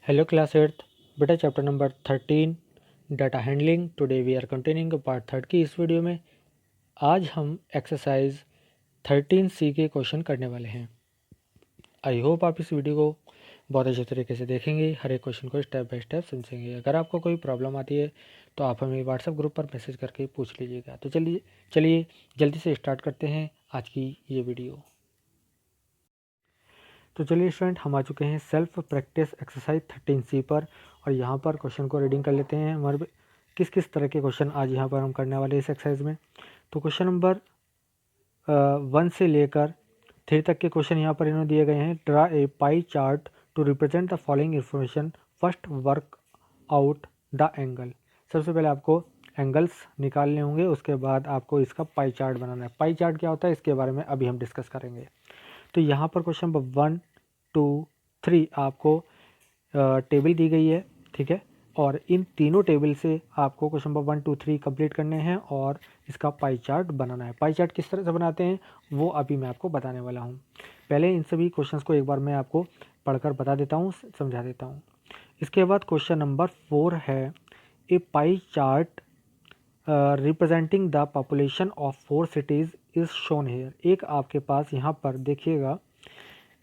Hello class 8th बेटा chapter number 13 data handling. Today we are continuing part third की इस video में आज हम एक्सरसाइज 13C के क्वेश्चन करने वाले हैं। आई होप आप इस वीडियो को बहुत अच्छे तरीके से देखेंगे, हर एक क्वेश्चन को स्टेप बाय स्टेप समझेंगे। अगर आपको कोई प्रॉब्लम आती है तो आप हमें व्हाट्सएप ग्रुप पर मैसेज करके पूछ लीजिएगा। तो चलिए जल्दी से स्टार्ट करते हैं आज की ये वीडियो। तो चलिए स्टूडेंट, हम आ चुके हैं सेल्फ प्रैक्टिस एक्सरसाइज 13C पर और यहाँ पर क्वेश्चन को रीडिंग कर लेते हैं। हमारे किस किस तरह के क्वेश्चन आज यहाँ पर हम करने वाले हैं इस एक्सरसाइज में। तो क्वेश्चन नंबर 1 से लेकर 3 तक के क्वेश्चन यहाँ पर इन्होंने दिए गए हैं। Draw a pie chart to represent the following information, first work out the angle. सबसे पहले आपको एंगल्स निकालने होंगे, उसके बाद आपको इसका पाई चार्ट बनाना है। पाई चार्ट क्या होता है इसके बारे में अभी हम डिस्कस करेंगे। तो यहाँ पर क्वेश्चन नंबर 1, 2, 3 आपको टेबल दी गई है, ठीक है। और इन तीनों टेबल से आपको क्वेश्चन नंबर 1, 2, 3 कंप्लीट करने हैं और इसका पाई चार्ट बनाना है। पाई चार्ट किस तरह से बनाते हैं वो अभी मैं आपको बताने वाला हूँ। पहले इन सभी क्वेश्चंस को एक बार मैं आपको पढ़कर बता देता हूँ, समझा देता हूँ। इसके बाद क्वेश्चन नंबर 4 है, a pie chart representing the population of 4 cities is shown here. एक आपके पास यहाँ पर देखिएगा,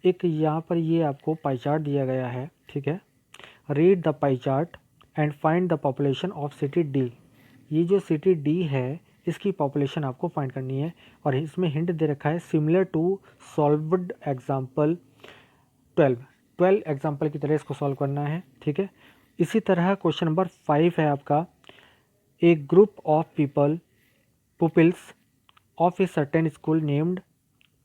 एक यहाँ पर ये आपको पाई चार्ट दिया गया है, ठीक है। Read the pie chart and find the population of city D. ये जो सिटी डी है इसकी पॉपुलेशन आपको फाइंड करनी है और इसमें हिंट दे रखा है similar to solved example 12 example की तरह इसको सॉल्व करना है, ठीक है। इसी तरह क्वेश्चन नंबर 5 है आपका, a group of pupils of a certain school named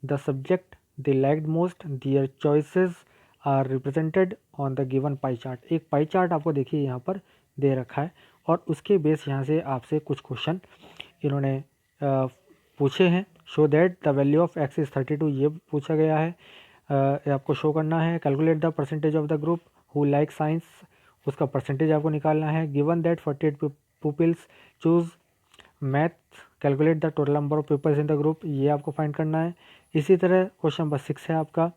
the subject they liked most, their choices are represented on the given pie chart। एक पाई चार्ट आपको देखिए यहाँ पर दे रखा है और उसके बेस यहाँ से आपसे कुछ क्वेश्चन इन्होंने पूछे हैं। Show that the value of X is 32, ये पूछा गया है। आपको शो करना है। Calculate the percentage of the group who like science, उसका परसेंटेज आपको निकालना है। Given that 48 pupils choose math, calculate the total number of peoples in the group, ये आपको फाइंड करना है। इसी तरह क्वेश्चन नंबर 6 है आपका,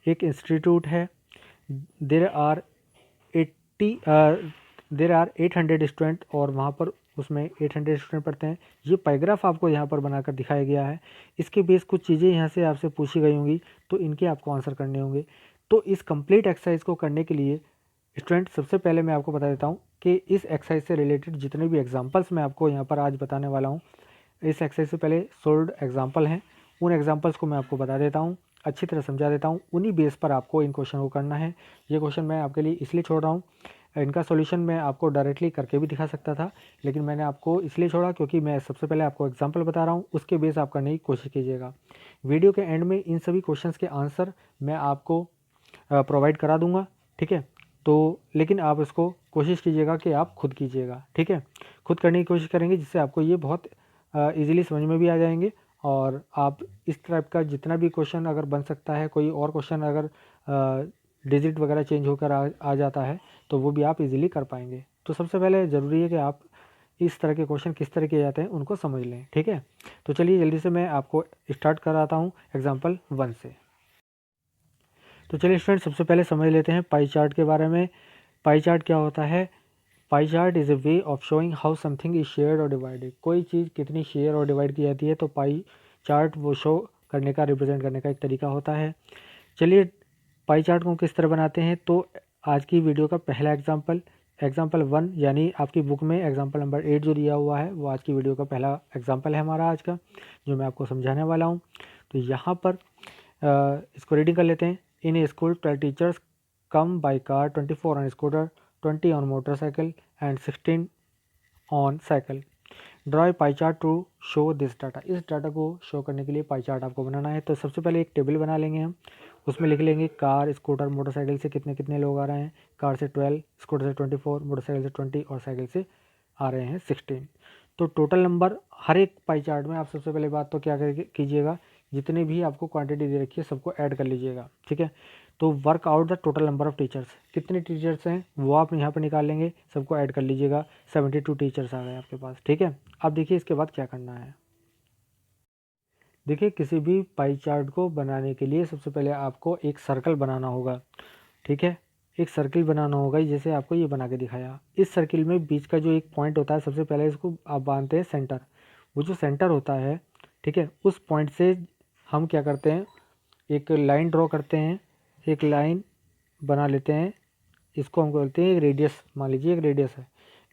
एक इंस्टीट्यूट है, देर आर 800 स्टूडेंट और वहाँ पर उसमें 800 स्टूडेंट पढ़ते हैं। ये पैराग्राफ आपको यहाँ पर बनाकर दिखाया गया है। इसके बेस कुछ चीज़ें यहाँ से आपसे पूछी गई होंगी तो इनके आपको आंसर करने होंगे। तो इस कंप्लीट एक्सरसाइज को करने के लिए स्टूडेंट सबसे पहले मैं आपको बता देता हूँ कि इस एक्सरसाइज से रिलेटेड जितने भी एग्जांपल्स मैं आपको यहाँ पर आज बताने वाला हूँ, इस एक्सरसाइज से पहले सोल्ड एग्जांपल हैं, उन एग्जांपल्स को मैं आपको बता देता हूँ, अच्छी तरह समझा देता हूँ। उन्हीं बेस पर आपको इन क्वेश्चन को करना है। ये क्वेश्चन मैं आपके लिए इसलिए छोड़ रहा हूँ, इनका सॉल्यूशन मैं आपको डायरेक्टली करके भी दिखा सकता था, लेकिन मैंने आपको इसलिए छोड़ा क्योंकि मैं सबसे पहले आपको एग्जाम्पल बता रहा हूँ, उसके बेस आप करने की कोशिश कीजिएगा। वीडियो के एंड में इन सभी क्वेश्चंस के आंसर मैं आपको प्रोवाइड करा दूंगा, ठीक है। तो लेकिन आप इसको कोशिश कीजिएगा कि आप खुद कीजिएगा, ठीक है। खुद करने की कोशिश करेंगे जिससे आपको ये बहुत इजीली समझ में भी आ जाएंगे और आप इस टाइप का जितना भी क्वेश्चन अगर बन सकता है, कोई और क्वेश्चन अगर डिजिट वगैरह चेंज होकर आ जाता है तो वो भी आप इजीली कर पाएंगे। तो सबसे पहले ज़रूरी है कि आप इस तरह के क्वेश्चन किस तरह किए जाते हैं उनको समझ लें, ठीक है। तो चलिए जल्दी से मैं आपको स्टार्ट कराता हूँ एग्जाम्पल 1 से। तो चलिए स्टूडेंट सबसे पहले समझ लेते हैं पाई चार्ट के बारे में। पाई चार्ट क्या होता है? Pie chart is a way of showing how something is shared और डिवाइडेड। कोई चीज़ कितनी शेयर और डिवाइड की जाती है तो पाई चार्ट वो शो करने का, रिप्रेजेंट करने का एक तरीका होता है। चलिए पाई चार्ट को किस तरह बनाते हैं, तो आज की वीडियो का पहला एग्जाम्पल 1 यानी आपकी बुक में एग्जाम्पल नंबर 8 जो दिया हुआ है वो आज की वीडियो का पहला एग्जाम्पल है हमारा आज का, जो मैं आपको समझाने वाला हूँ। तो यहाँ पर इसको रीडिंग कर लेते हैं। In a school 12 teachers come by car, 24 on scooter, 20 on motorcycle and 16 on cycle. Draw a pie chart to show this data. इस डाटा को शो करने के लिए पाई चार्ट आपको बनाना है। तो सबसे पहले एक टेबल बना लेंगे हम, उसमें लिख लेंगे कार, स्कूटर, मोटरसाइकिल से कितने कितने लोग आ रहे हैं। कार से 12, स्कूटर से 24, मोटरसाइकिल से 20 और साइकिल से आ रहे हैं 16। तो टोटल नंबर हर एक पाई चार्ट में आप सबसे पहले बात तो क्या कीजिएगा, जितने भी आपको क्वांटिटी दे रखी है सबको ऐड कर लीजिएगा, ठीक है। तो work out the total number of teachers, कितने टीचर्स हैं वो आप यहाँ पर निकाल लेंगे, सबको ऐड कर लीजिएगा। 72 टीचर्स आ गए आपके पास, ठीक है। अब देखिए इसके बाद क्या करना है। देखिए किसी भी पाई चार्ट को बनाने के लिए सबसे पहले आपको एक सर्कल बनाना होगा, ठीक है। एक सर्किल बनाना होगा जैसे आपको ये बना के दिखाया। इस सर्किल में बीच का जो एक पॉइंट होता है, सबसे पहले इसको आप बांधते हैं सेंटर। वो जो सेंटर होता है, ठीक है, उस पॉइंट से हम क्या करते हैं, एक लाइन ड्रॉ करते हैं, एक लाइन बना लेते हैं। इसको हम बोलते हैं एक रेडियस, मान लीजिए एक रेडियस है।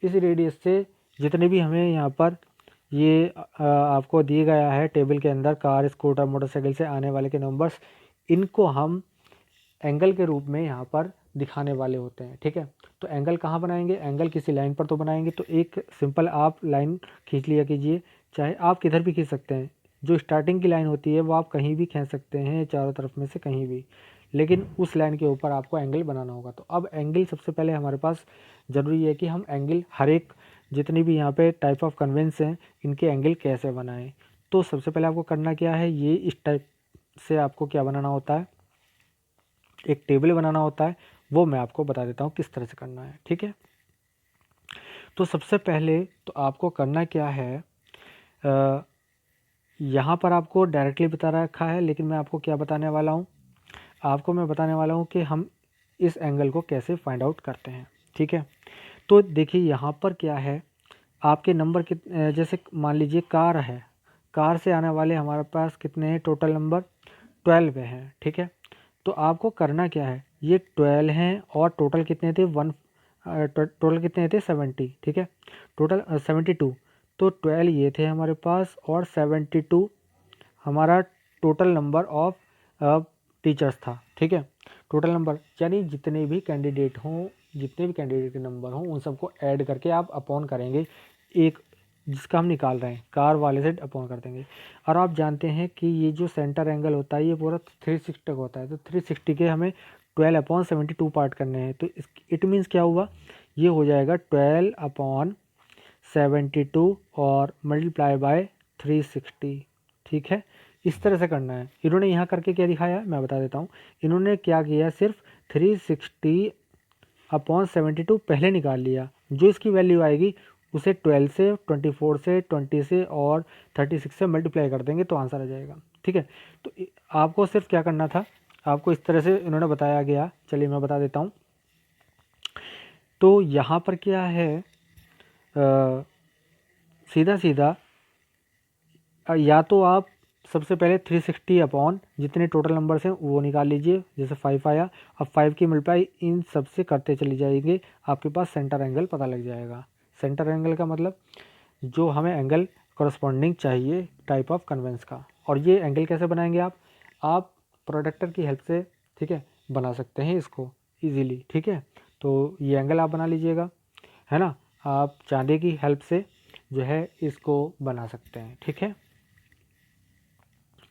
इस रेडियस से जितने भी हमें यहाँ पर ये आपको दिए गया है टेबल के अंदर, कार, स्कूटर, मोटरसाइकिल से आने वाले के नंबर्स, इनको हम एंगल के रूप में यहाँ पर दिखाने वाले होते हैं। ठीक है, तो एंगल कहाँ बनाएंगे, एंगल किसी लाइन पर तो बनाएंगे। तो एक सिंपल आप लाइन खींच लिया कीजिए, चाहे आप किधर भी खींच सकते हैं। जो स्टार्टिंग की लाइन होती है वो आप कहीं भी खींच सकते हैं, चारों तरफ में से कहीं भी, लेकिन उस लाइन के ऊपर आपको एंगल बनाना होगा। तो अब एंगल सबसे पहले हमारे पास ज़रूरी है कि हम एंगल हर एक जितनी भी यहाँ पे टाइप ऑफ कन्वेंस हैं इनके एंगल कैसे बनाएं। तो सबसे पहले आपको करना क्या है, ये इस टाइप से आपको क्या बनाना होता है, एक टेबल बनाना होता है। वो मैं आपको बता देता हूँ किस तरह से करना है। ठीक है, तो सबसे पहले तो आपको करना क्या है, यहाँ पर आपको डायरेक्टली बता रखा है, लेकिन मैं आपको क्या बताने वाला हूँ, आपको मैं बताने वाला हूँ कि हम इस एंगल को कैसे फाइंड आउट करते हैं। ठीक है, तो देखिए यहाँ पर क्या है, आपके नंबर जैसे मान लीजिए कार है, कार से आने वाले हमारे पास कितने हैं, टोटल नंबर 12 हैं। ठीक है, तो आपको करना क्या है, ये 12 हैं और टोटल कितने थे, टोटल कितने थे 70। ठीक है, टोटल 72। तो 12 ये थे हमारे पास और 72 हमारा टोटल नंबर ऑफ टीचर्स था। ठीक है, टोटल नंबर यानी जितने भी कैंडिडेट हों, जितने भी कैंडिडेट के नंबर हों उन सबको ऐड करके आप अपॉन करेंगे, एक जिसका हम निकाल रहे हैं कार वाले से अपॉन कर देंगे। और आप जानते हैं कि ये जो सेंटर एंगल होता है ये पूरा 360 का होता है, तो 360 के हमें 12/72 पार्ट करने हैं। तो इट मीन्स क्या हुआ, ये हो जाएगा 12/72 और मल्टीप्लाई बाय 360। ठीक है, इस तरह से करना है। इन्होंने यहाँ करके क्या दिखाया मैं बता देता हूँ। इन्होंने क्या किया, सिर्फ 360/72 पहले निकाल लिया, जो इसकी वैल्यू आएगी उसे 12 से, 24 से, 20 से और 36 से मल्टीप्लाई कर देंगे तो आंसर आ जाएगा। ठीक है, तो आपको सिर्फ क्या करना था, आपको इस तरह से इन्होंने बताया गया। चलिए मैं बता देता हूँ। तो यहाँ पर क्या है, सीधा सीधा या तो आप सबसे पहले 360 अपॉन जितने टोटल नंबर्स हैं वो निकाल लीजिए, जैसे 5 आया। अब 5 की मल्टीप्लाई इन सब से करते चले जाएंगे, आपके पास सेंटर एंगल पता लग जाएगा। सेंटर एंगल का मतलब जो हमें एंगल करस्पॉन्डिंग चाहिए टाइप ऑफ कन्वेंस का। और ये एंगल कैसे बनाएंगे आप प्रोडक्टर की हेल्प से, ठीक है, बना सकते हैं इसको ईजीली। ठीक है, तो ये एंगल आप बना लीजिएगा, है ना, आप चांदी की हेल्प से जो है इसको बना सकते हैं। ठीक है,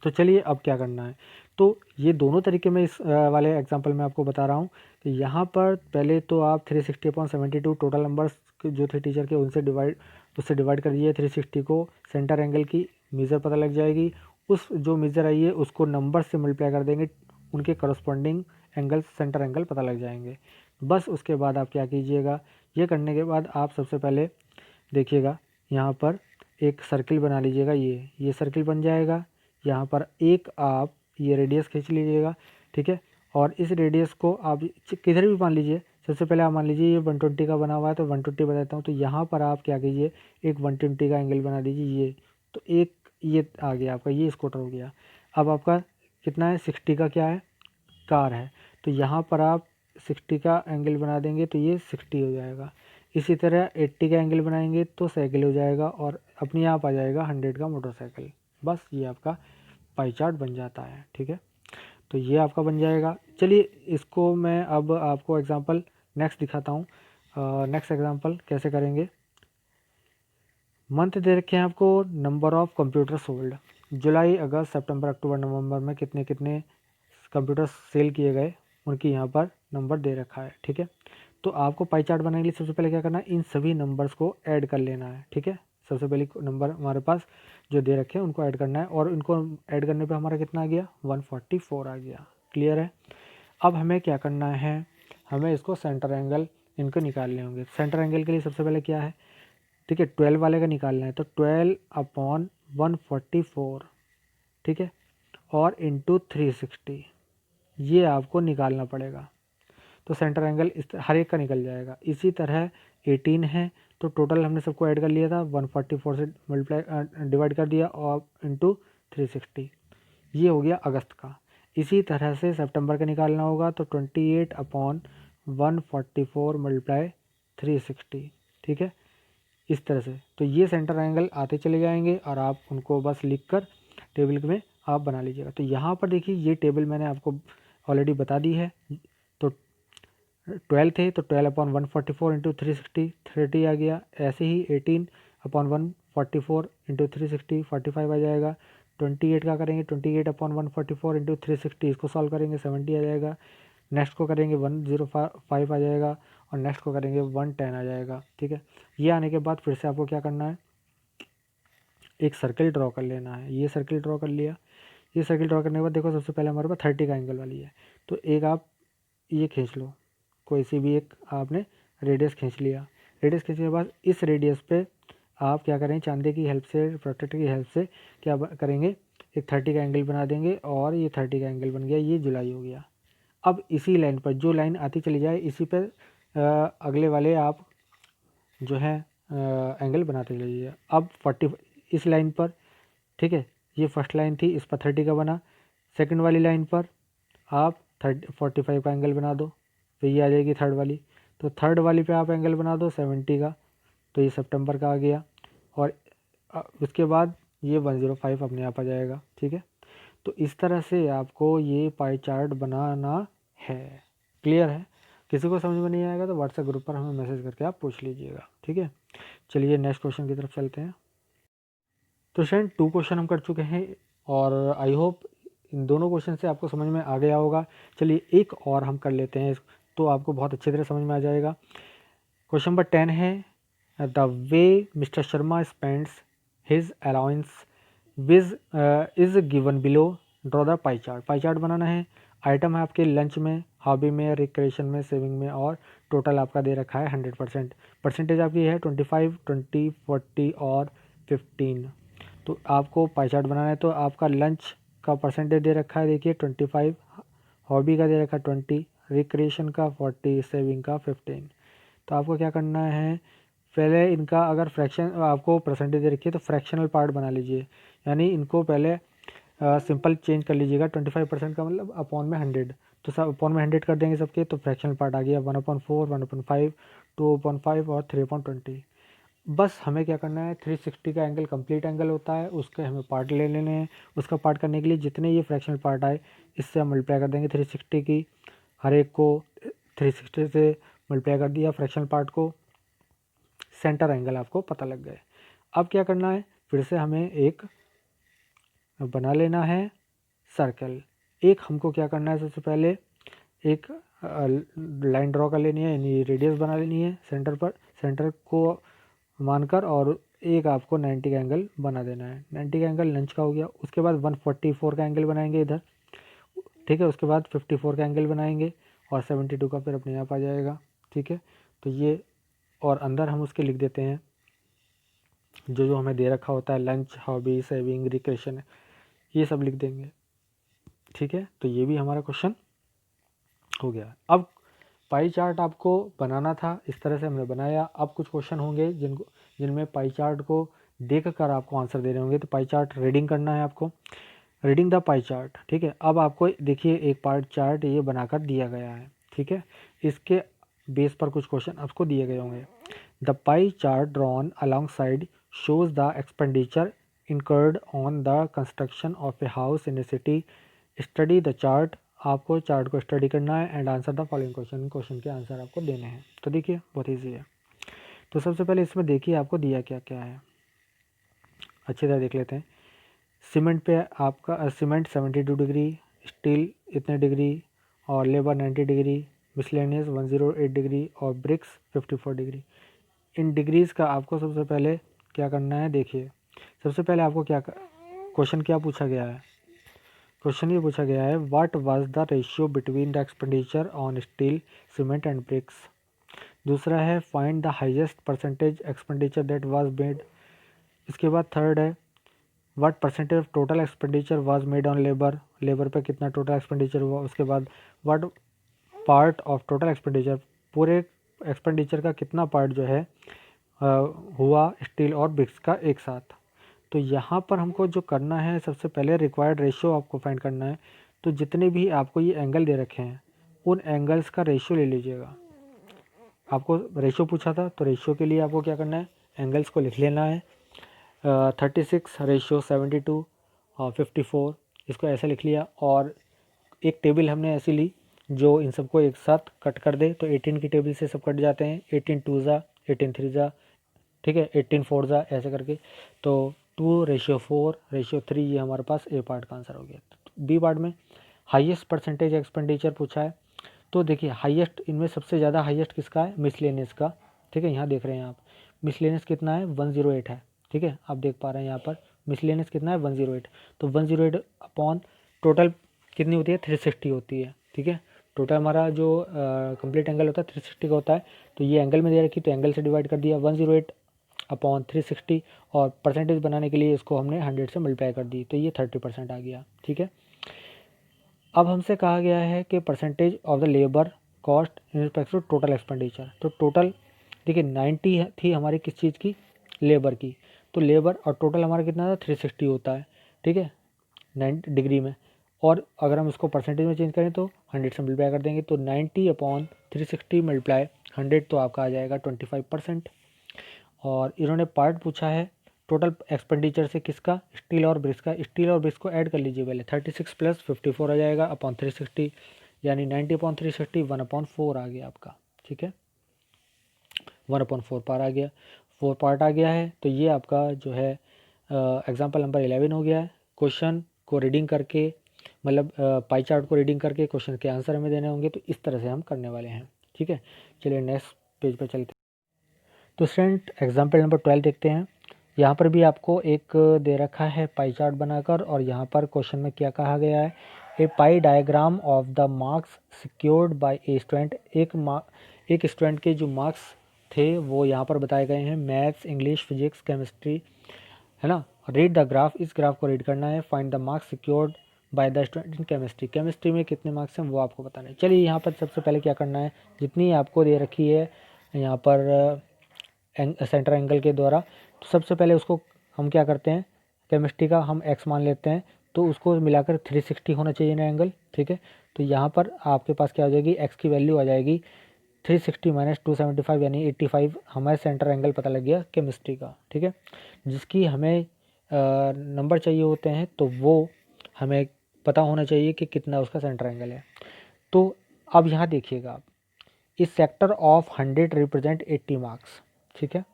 तो चलिए अब क्या करना है, तो ये दोनों तरीके में इस वाले एग्जांपल में आपको बता रहा हूँ कि यहाँ पर पहले तो आप 360/72 टोटल नंबर्स जो थे टीचर के उससे डिवाइड कर दिए 360 को, सेंटर एंगल की मेज़र पता लग जाएगी। उस जो मेज़र आई है उसको नंबर से मल्टीप्लाई कर देंगे, उनके करस्पॉन्डिंग एंगल सेंटर एंगल पता लग जाएंगे। बस उसके बाद आप क्या कीजिएगा, ये करने के बाद आप सबसे पहले देखिएगा यहाँ पर एक सर्किल बना लीजिएगा, ये सर्किल बन जाएगा। यहाँ पर एक आप ये रेडियस खींच लीजिएगा। ठीक है, और इस रेडियस को आप किधर भी मान लीजिए। सबसे पहले आप मान लीजिए ये 120 का बना हुआ है, तो 120 बताता हूँ। तो यहाँ पर आप क्या कीजिए, एक 120 का एंगल बना दीजिए, ये तो एक ये आ गया आपका, ये स्कूटर हो गया। अब आपका कितना है, 60 का क्या है, कार है, तो यहाँ पर आप 60 का एंगल बना देंगे तो ये 60 हो जाएगा। इसी तरह 80 का एंगल बनाएंगे तो साइकिल हो जाएगा, और अपने आप आ जाएगा 100 का मोटरसाइकिल। बस ये आपका पाई चार्ट बन जाता है। ठीक है, तो ये आपका बन जाएगा। चलिए इसको मैं अब आपको एग्जांपल नेक्स्ट दिखाता हूँ। नेक्स्ट एग्जांपल कैसे करेंगे, मंथ दे रखे हैं आपको, नंबर ऑफ कंप्यूटर सोल्ड, जुलाई, अगस्त, सितंबर, अक्टूबर, नवंबर में कितने कितने कंप्यूटर सेल किए गए, उनकी यहाँ पर नंबर दे रखा है। ठीक है, तो आपको पाई चार्ट बनाने के लिए सबसे पहले क्या करना है, इन सभी नंबर्स को ऐड कर लेना है। ठीक है, सबसे पहले नंबर हमारे पास जो दे रखे हैं उनको ऐड करना है, और इनको ऐड करने पे हमारा कितना आ गया, 144 आ गया। क्लियर है, अब हमें क्या करना है, हमें इसको सेंटर एंगल इनको निकालने होंगे। सेंटर एंगल के लिए सबसे पहले क्या है, ठीक है, 12 वाले का निकालना है, तो 12/144, ठीक है, और इंटू 360, ये आपको निकालना पड़ेगा। तो सेंटर एंगल इस हर एक का निकल जाएगा। इसी तरह 18 है तो टोटल हमने सबको ऐड कर लिया था, 144 से मल्टीप्लाई डिवाइड कर दिया और इंटू 360, ये हो गया अगस्त का। इसी तरह से सितंबर का निकालना होगा तो 28/144 मल्टीप्लाई 360, ठीक है, इस तरह से। तो ये सेंटर एंगल आते चले जाएंगे और आप उनको बस लिख कर टेबल में आप बना लीजिएगा। तो यहाँ पर देखिए ये टेबल मैंने आपको ऑलरेडी बता दी है। तो 12 थे तो 12/144 इंटू 360 30 आ गया। ऐसे ही 18/144 इंटू 360 45 आ जाएगा। 28 का करेंगे 28/144 इंटू 360, इसको सॉल्व करेंगे 70 आ जाएगा। नेक्स्ट को करेंगे 105 आ जाएगा और नेक्स्ट को करेंगे 110 आ जाएगा, ठीक है। ये आने के बाद फिर से आपको क्या करना है, एक सर्कल ड्रॉ कर लेना है। ये सर्कल ड्रॉ कर लिया। ये सर्कल ड्रॉ करने के बाद देखो सबसे पहले हमारे पास 30 का एंगल वाली है, तो एक आप ये खींच लो, कोई सी भी एक आपने रेडियस खींच लिया। रेडियस खींचने के बाद इस रेडियस पे आप क्या करेंगे, चांदी की हेल्प से, प्रोट्रैक्टर की हेल्प से क्या करेंगे, एक 30 का एंगल बना देंगे और ये 30 का एंगल बन गया, ये जुलाई हो गया। अब इसी लाइन पर जो लाइन आती चली जाए इसी पर अगले वाले आप जो है एंगल बनाते जाइए। अब 40 इस लाइन पर, ठीक है, ये फर्स्ट लाइन थी, इस पर 30 का बना। सेकंड वाली लाइन पर आप 45 का एंगल बना दो, तो ये आ जाएगी थर्ड वाली। तो थर्ड वाली पे आप एंगल बना दो 70 का, तो ये सितंबर का आ गया। और उसके बाद ये 105 अपने आप आ जाएगा, ठीक है। तो इस तरह से आपको ये पाई चार्ट बनाना है। क्लियर है? किसी को समझ में नहीं आएगा तो व्हाट्सएप ग्रुप पर हमें मैसेज करके आप पूछ लीजिएगा, ठीक है। चलिए नेक्स्ट क्वेश्चन की तरफ चलते हैं। तो स्टूडेंट 2 क्वेश्चन हम कर चुके हैं और आई होप इन दोनों क्वेश्चन से आपको समझ में आ गया होगा। चलिए एक और हम कर लेते हैं, तो आपको बहुत अच्छी तरह समझ में आ जाएगा। क्वेश्चन नंबर 10 है, the way mister Sharma spends his allowance which is given below, draw the pie chart. Pie chart बनाना है। आइटम है आपके लंच में, हॉबी में, रिक्रिएशन में, सेविंग में और टोटल आपका दे रखा है 100%। परसेंटेज आपकी है 25, 20, 40 और 15। तो आपको पाई चार्ट बनाना है। तो आपका लंच का परसेंटेज दे रखा है, देखिए 25, हॉबी का दे रखा है 20, रिक्रिएशन का 40, सेविंग का 15। तो आपको क्या करना है, पहले इनका अगर फ्रैक्शन आपको परसेंटेज दे रखी है तो फ्रैक्शनल पार्ट बना लीजिए, यानी इनको पहले सिंपल चेंज कर लीजिएगा। 25% का मतलब अपॉन में 100, तो सब अपॉन में 100 कर देंगे सबके, तो फ्रैक्शनल पार्ट आ गया 1/4, 1/5, 2/5 और 3/20। बस हमें क्या करना है, 360 का एंगल कंप्लीट एंगल होता है, उसके हमें पार्ट ले लेने हैं। उसका पार्ट करने के लिए जितने ये फ्रैक्शनल पार्ट आए इससे हम मल्टीप्लाई कर देंगे 360 की, हर एक को 360 से मल्टीप्लाई कर दिया फ्रैक्शनल पार्ट को, सेंटर एंगल आपको पता लग गए। अब क्या करना है, फिर से हमें एक बना लेना है सर्कल। एक हमको क्या करना है, सबसे पहले एक लाइन ड्रॉ कर लेनी है, यानी रेडियस बना लेनी है सेंटर पर, सेंटर को मानकर, और एक आपको 90 का एंगल बना देना है। 90 का एंगल लंच का हो गया। उसके बाद 144 का एंगल बनाएंगे इधर, ठीक है। उसके बाद 54 का एंगल बनाएंगे और 72 का फिर अपने आप आ जाएगा, ठीक है। तो ये, और अंदर हम उसके लिख देते हैं जो जो हमें दे रखा होता है, लंच, हॉबी, सेविंग, रिक्रिएशन, ये सब लिख देंगे, ठीक है। तो ये भी हमारा क्वेश्चन हो गया। अब पाई चार्ट आपको बनाना था, इस तरह से हमने बनाया। अब कुछ क्वेश्चन होंगे जिनमें पाई चार्ट को देख कर आपको आंसर देने होंगे। तो पाई चार्ट रीडिंग करना है आपको, रीडिंग द पाई चार्ट, ठीक है। अब आपको देखिए एक पाई चार्ट ये बनाकर दिया गया है, ठीक है। इसके बेस पर कुछ क्वेश्चन आपको दिए गए होंगे। The pie chart drawn along side shows the expenditure incurred on the construction of a house in a city. Study the chart. आपको चार्ट को स्टडी करना है and answer the following question. Question के answer आपको देने हैं। तो देखिए बहुत ईजी है। तो सबसे पहले इसमें देखिए आपको दिया क्या क्या है, अच्छी तरह देख लेते हैं। सीमेंट पे आपका सीमेंट 72 डिग्री, स्टील इतने डिग्री और लेबर 90 डिग्री, मिसलेनियस 108 डिग्री और ब्रिक्स 54 डिग्री। इन डिग्रीज़ का आपको सबसे पहले क्या करना है, देखिए सबसे पहले आपको क्वेश्चन क्या पूछा गया है। क्वेश्चन ये पूछा गया है, what was the ratio between the expenditure on steel, cement and bricks. दूसरा है, find the highest percentage expenditure that was made. इसके बाद थर्ड है, what percentage of total expenditure was made on labour, labour पे कितना total expenditure हुआ। उसके बाद what part of total expenditure, पूरे एक्सपेंडिचर का कितना पार्ट जो है हुआ स्टील और ब्रिक्स का एक साथ। तो यहाँ पर हमको जो करना है, सबसे पहले रिक्वायर्ड रेशियो आपको फाइंड करना है। तो जितने भी आपको ये एंगल दे रखे हैं उन एंगल्स का रेशियो ले लीजिएगा। आपको रेशियो पूछा था, तो रेशियो के लिए आपको क्या करना है, एंगल्स को लिख लेना है। 36 रेशियो 72 और 54, इसको ऐसे लिख लिया। और एक टेबल हमने ऐसी ली जो इन सबको एक साथ कट कर दे। तो 18 की टेबल से सब कट जाते हैं, 18 2 ज़ा, 18 3 ज़ा, ठीक है, 18 4 ज़ा, ऐसे करके। तो 2:4:3 ये हमारे पास ए पार्ट का आंसर हो गया। बी पार्ट में हाईएस्ट परसेंटेज एक्सपेंडिचर पूछा है। तो देखिए हाईएस्ट, इनमें सबसे ज़्यादा हाईएस्ट किसका है, मिसलेनियस का, ठीक है। यहाँ देख रहे हैं आप मिसलेनियस कितना है, 108 है, ठीक है। आप देख पा रहे हैं यहाँ पर मिसलेनियस कितना है, 108। तो 108 अपॉन टोटल कितनी होती है, 360 होती है, ठीक है। टोटल हमारा जो कंप्लीट एंगल होता है 360 का होता है। तो ये एंगल में दे रखी, तो एंगल से डिवाइड कर दिया 108 अपॉन 360, और परसेंटेज बनाने के लिए इसको हमने 100 से मल्टीप्लाई कर दी, तो ये 30% आ गया, ठीक है। अब हमसे कहा गया है कि percentage of the labour cost in respect to total expenditure. तो टोटल देखिए 90 थी हमारी किस चीज़ की, लेबर की। तो लेबर और टोटल हमारा कितना था, 360 होता है, ठीक है, 90 डिग्री में। और अगर हम इसको परसेंटेज में चेंज करें तो 100 से मल्टीप्लाई कर देंगे, तो 90 अपॉन 360 मल्टीप्लाई 100, तो आपका आ जाएगा 25%। और इन्होंने पार्ट पूछा है टोटल एक्सपेंडिचर से किसका, स्टील और ब्रिक्स का। स्टील और ब्रिक्स को ऐड कर लीजिए पहले, 36 + 54 आ जाएगा अपॉन 360, यानी 90 अपॉन 360 1/4 आ गया आपका, ठीक है। 1/4 पार आ गया, 4 पार्ट आ गया है। तो ये आपका जो है एग्जाम्पल नंबर 11 हो गया है। क्वेश्चन को रीडिंग करके, मतलब पाई चार्ट को रीडिंग करके क्वेश्चन के आंसर हमें देने होंगे। तो इस तरह से हम करने वाले हैं, ठीक है। चलिए नेक्स्ट पेज पर चलते हैं। तो स्टूडेंट एग्जाम्पल नंबर 12 देखते हैं। यहाँ पर भी आपको एक दे रखा है पाई चार्ट बनाकर, और यहाँ पर क्वेश्चन में क्या कहा गया है, a pie diagram of the marks secured by a student. एक स्टूडेंट के जो मार्क्स थे वो यहाँ पर बताए गए हैं, मैथ्स, इंग्लिश, फिजिक्स, केमिस्ट्री, है ना। रीड द ग्राफ, इस ग्राफ को रीड करना है। Find the marks secured by the student in chemistry. Chemistry में कितने मार्क्स हैं वो आपको बताना है। चलिए यहाँ पर सबसे पहले क्या करना है, जितनी आपको दे रखी है यहाँ पर सेंटर एंगल के द्वारा, तो सबसे पहले उसको हम क्या करते हैं, केमिस्ट्री का हम x मान लेते हैं, तो उसको मिलाकर 360 होना चाहिए ना एंगल, ठीक है। तो यहाँ पर आपके पास क्या हो जाएगी, x की वैल्यू आ जाएगी 360 - 275 यानी 85। हमारे सेंटर एंगल पता लग गया केमिस्ट्री का, ठीक है। जिसकी हमें नंबर चाहिए होते हैं, तो वो हमें पता होना चाहिए कि कितना उसका सेंटर एंगल है। तो अब यहाँ देखिएगा आप, इस सेक्टर ऑफ 100 रिप्रेजेंट 80 मार्क्स, ठीक है।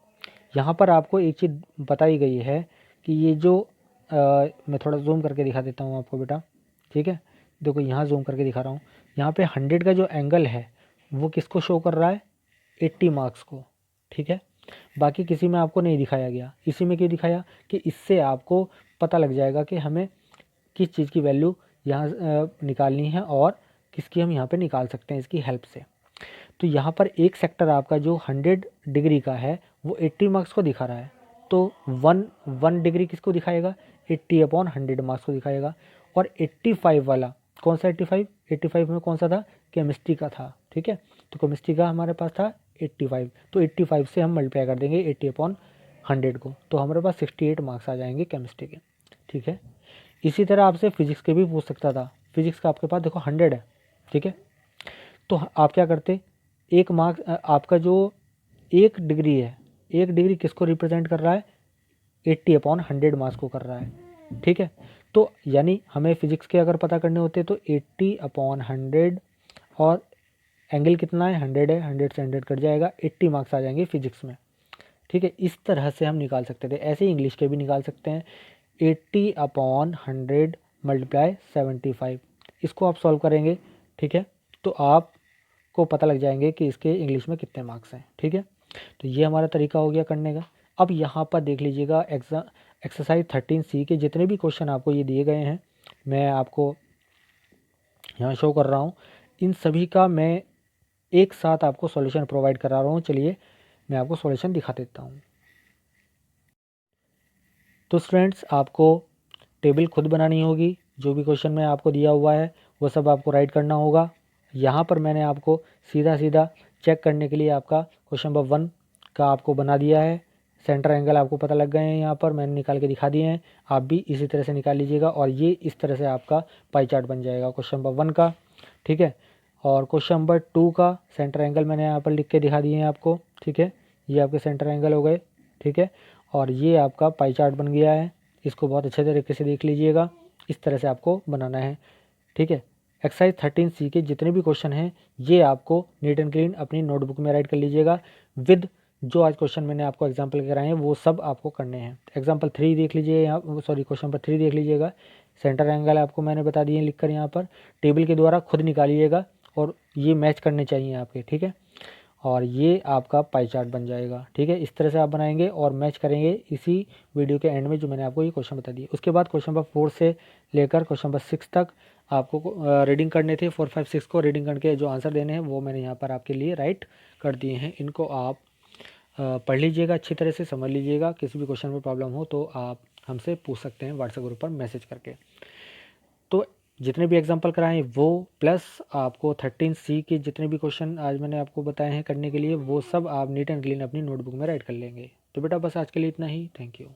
यहाँ पर आपको एक चीज़ बताई गई है कि ये जो मैं थोड़ा जूम करके दिखा देता हूँ आपको बेटा, ठीक है। देखो यहाँ जूम करके दिखा रहा हूँ, यहाँ पे 100 का जो एंगल है वो किसको शो कर रहा है, 80 मार्क्स को, ठीक है। बाकी किसी में आपको नहीं दिखाया गया। इसी में क्यों दिखाया, कि इससे आपको पता लग जाएगा कि हमें किस चीज़ की वैल्यू यहाँ निकालनी है और किसकी हम यहाँ पे निकाल सकते हैं इसकी हेल्प से। तो यहाँ पर एक सेक्टर आपका जो 100 डिग्री का है वो 80 मार्क्स को दिखा रहा है। तो 1 डिग्री किसको दिखाएगा, 80/100 मार्क्स को दिखाएगा। और 85 वाला कौन सा, 85 में कौन सा था, केमिस्ट्री का था, ठीक है। तो केमिस्ट्री का हमारे पास था 85, तो 85 से हम मल्टीप्लाई कर देंगे 80/100 को, तो हमारे पास 68 मार्क्स आ जाएंगे केमिस्ट्री के, ठीक है। इसी तरह आपसे फिजिक्स के भी पूछ सकता था। फिजिक्स का आपके पास देखो 100 है, ठीक है। तो आप क्या करते, एक मार्क्स आपका जो 1 डिग्री है, 1 डिग्री किसको रिप्रेजेंट कर रहा है, 80/100 मार्क्स को कर रहा है, ठीक है। तो यानी हमें फिजिक्स के अगर पता करने होते तो 80/100, और एंगल कितना है, 100 है, 100 से 100 कट जाएगा, 80 मार्क्स आ जाएंगे फिजिक्स में, ठीक है। इस तरह से हम निकाल सकते थे। ऐसे ही इंग्लिश के भी निकाल सकते हैं, 80/100 × 75, इसको आप सॉल्व करेंगे, ठीक है। तो आपको पता लग जाएंगे कि इसके इंग्लिश में कितने मार्क्स हैं, ठीक है। तो ये हमारा तरीका हो गया करने का। अब यहाँ पर देख लीजिएगा एक्सरसाइज 13C के जितने भी क्वेश्चन आपको ये दिए गए हैं, मैं आपको यहाँ शो कर रहा हूँ, इन सभी का मैं एक साथ आपको सॉल्यूशन प्रोवाइड करा रहा हूँ। चलिए मैं आपको सॉल्यूशन दिखा देता हूँ। तो स्टूडेंट्स आपको टेबल खुद बनानी होगी, जो भी क्वेश्चन में आपको दिया हुआ है वो सब आपको राइट करना होगा। यहाँ पर मैंने आपको सीधा सीधा चेक करने के लिए आपका क्वेश्चन नंबर 1 का आपको बना दिया है। सेंटर एंगल आपको पता लग गए हैं, यहाँ पर मैंने निकाल के दिखा दिए हैं। आप भी इसी तरह से निकाल लीजिएगा और ये इस तरह से आपका पाई चार्ट बन जाएगा क्वेश्चन नंबर 1 का, ठीक है। और क्वेश्चन नंबर 2 का सेंटर एंगल मैंने यहाँ पर लिख के दिखा दिए हैं आपको, ठीक है। ये आपके सेंटर एंगल हो गए, ठीक है। और ये आपका पाई चार्ट बन गया है। इसको बहुत अच्छे तरीके से देख लीजिएगा, इस तरह से आपको बनाना है, ठीक है। एक्सरसाइज 13C के जितने भी क्वेश्चन हैं ये आपको नीट एंड क्लीन अपनी नोटबुक में राइट कर लीजिएगा विद जो आज क्वेश्चन मैंने आपको एग्जाम्पल कराए हैं वो सब आपको करने हैं। एग्जाम्पल 3 देख लीजिए, यहाँ सॉरी क्वेश्चन नंबर 3 देख लीजिएगा। सेंटर एंगल आपको मैंने बता दिए लिख कर, यहाँ पर टेबल के द्वारा खुद निकालिएगा और ये मैच करने चाहिए आपके, ठीक है। और ये आपका पाई चार्ट बन जाएगा, ठीक है। इस तरह से आप बनाएंगे और मैच करेंगे इसी वीडियो के एंड में जो मैंने आपको ये क्वेश्चन बता दिए। उसके बाद क्वेश्चन नंबर 4 से लेकर क्वेश्चन नंबर 6 तक आपको रीडिंग करने थे। 4, 5, 6 को रीडिंग करके जो आंसर देने हैं वो मैंने यहाँ पर आपके लिए राइट कर दिए हैं। इनको आप पढ़ लीजिएगा, अच्छी तरह से समझ लीजिएगा। किसी भी क्वेश्चन में प्रॉब्लम हो तो आप हमसे पूछ सकते हैं व्हाट्सएप ग्रुप पर मैसेज करके। तो जितने भी एग्जांपल कराएं वो प्लस आपको 13C के जितने भी क्वेश्चन आज मैंने आपको बताए हैं करने के लिए वो सब आप नीट एंड क्लीन अपनी नोटबुक में राइट कर लेंगे। तो बेटा बस आज के लिए इतना ही। Thank you.